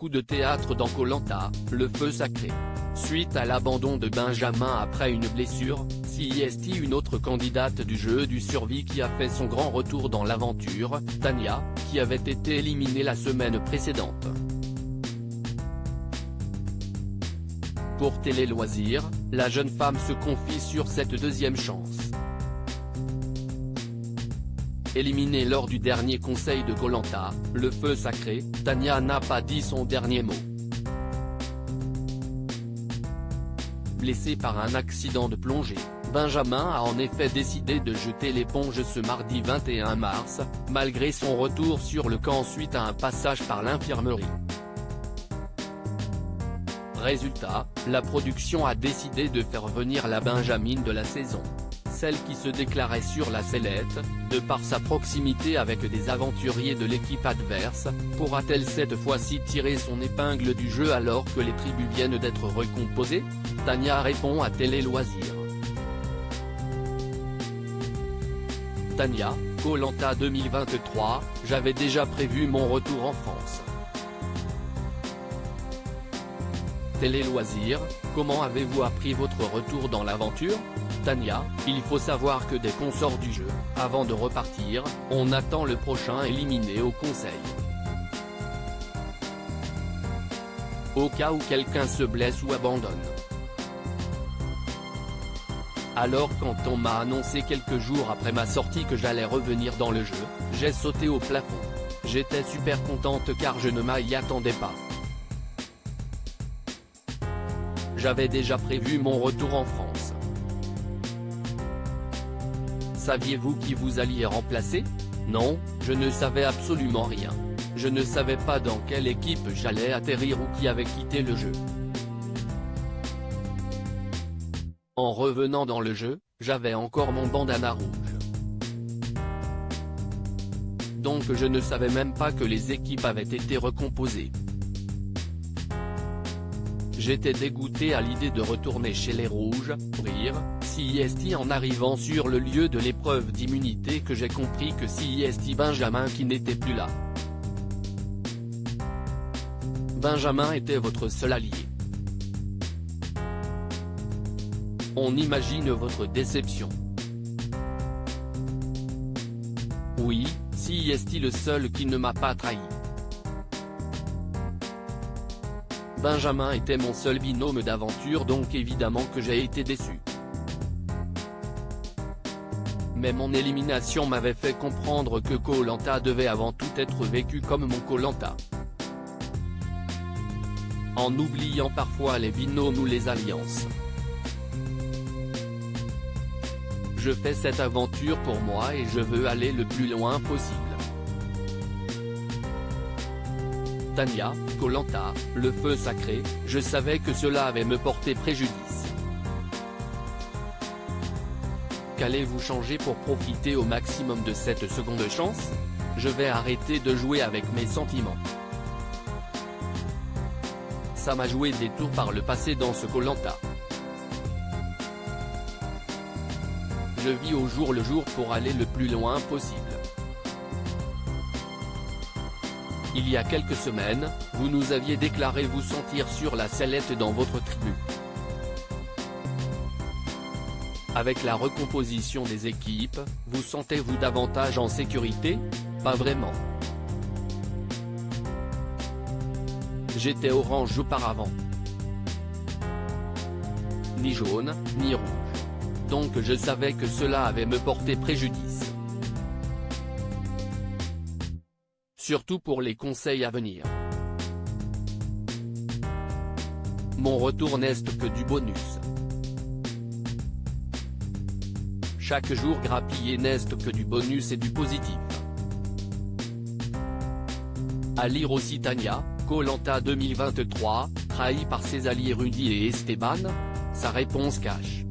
coup de théâtre dans Koh Lanta, le feu sacré. Suite à l'abandon de Benjamin après une blessure, CIST, une autre candidate du jeu du survie qui a fait son grand retour dans l'aventure, Tania, qui avait été éliminée la semaine précédente. Pour Télé Loisirs, la jeune femme se confie sur cette deuxième chance. Éliminée lors du dernier conseil de Koh Lanta, le feu sacré, Tania n'a pas dit son dernier mot. Blessé par un accident de plongée, Benjamin a en effet décidé de jeter l'éponge ce mardi 21 mars, malgré son retour sur le camp suite à un passage par l'infirmerie. Résultat, la production a décidé de faire venir la Benjamine de la saison. Celle qui se déclarait sur la sellette, de par sa proximité avec des aventuriers de l'équipe adverse, pourra-t-elle cette fois-ci tirer son épingle du jeu alors que les tribus viennent d'être recomposées? Tania répond à Télé Loisirs. Tania, Koh Lanta 2023, j'avais déjà prévu mon retour en France. Télé Loisirs, comment avez-vous appris votre retour dans l'aventure? Tania, il faut savoir que dès qu'on sort du jeu, avant de repartir, on attend le prochain éliminé au conseil. Au cas où quelqu'un se blesse ou abandonne. Alors quand on m'a annoncé quelques jours après ma sortie que j'allais revenir dans le jeu, j'ai sauté au plafond. J'étais super contente car je ne m'y attendais pas. J'avais déjà prévu mon retour en France. Saviez-vous qui vous alliez remplacer? Non, je ne savais absolument rien. Je ne savais pas dans quelle équipe j'allais atterrir ou qui avait quitté le jeu. En revenant dans le jeu, j'avais encore mon bandana rouge. Donc je ne savais même pas que les équipes avaient été recomposées. J'étais dégoûté à l'idée de retourner chez les Rouges, rire, CIST en arrivant sur le lieu de l'épreuve d'immunité que j'ai compris que CIST Benjamin qui n'était plus là. Benjamin était votre seul allié. On imagine votre déception. Oui, CIST le seul qui ne m'a pas trahi. Benjamin était mon seul binôme d'aventure donc évidemment que j'ai été déçu. Mais mon élimination m'avait fait comprendre que Koh Lanta devait avant tout être vécu comme mon Koh Lanta. En oubliant parfois les binômes ou les alliances. Je fais cette aventure pour moi et je veux aller le plus loin possible. Tania, Koh Lanta, le feu sacré, je savais que cela avait me porté préjudice. Qu'allez-vous changer pour profiter au maximum de cette seconde chance? Je vais arrêter de jouer avec mes sentiments. Ça m'a joué des tours par le passé dans ce Koh Lanta. Je vis au jour le jour pour aller le plus loin possible. Il y a quelques semaines, vous nous aviez déclaré vous sentir sur la sellette dans votre tribu. Avec la recomposition des équipes, vous sentez-vous davantage en sécurité? Pas vraiment. J'étais orange auparavant. Ni jaune, ni rouge. Donc je savais que cela avait me porté préjudice. Surtout pour les conseils à venir. Mon retour n'est que du bonus. Chaque jour grappillé n'est que du bonus et du positif. À lire aussi Tania, Koh Lanta 2023, trahi par ses alliés Rudy et Esteban? Sa réponse cache.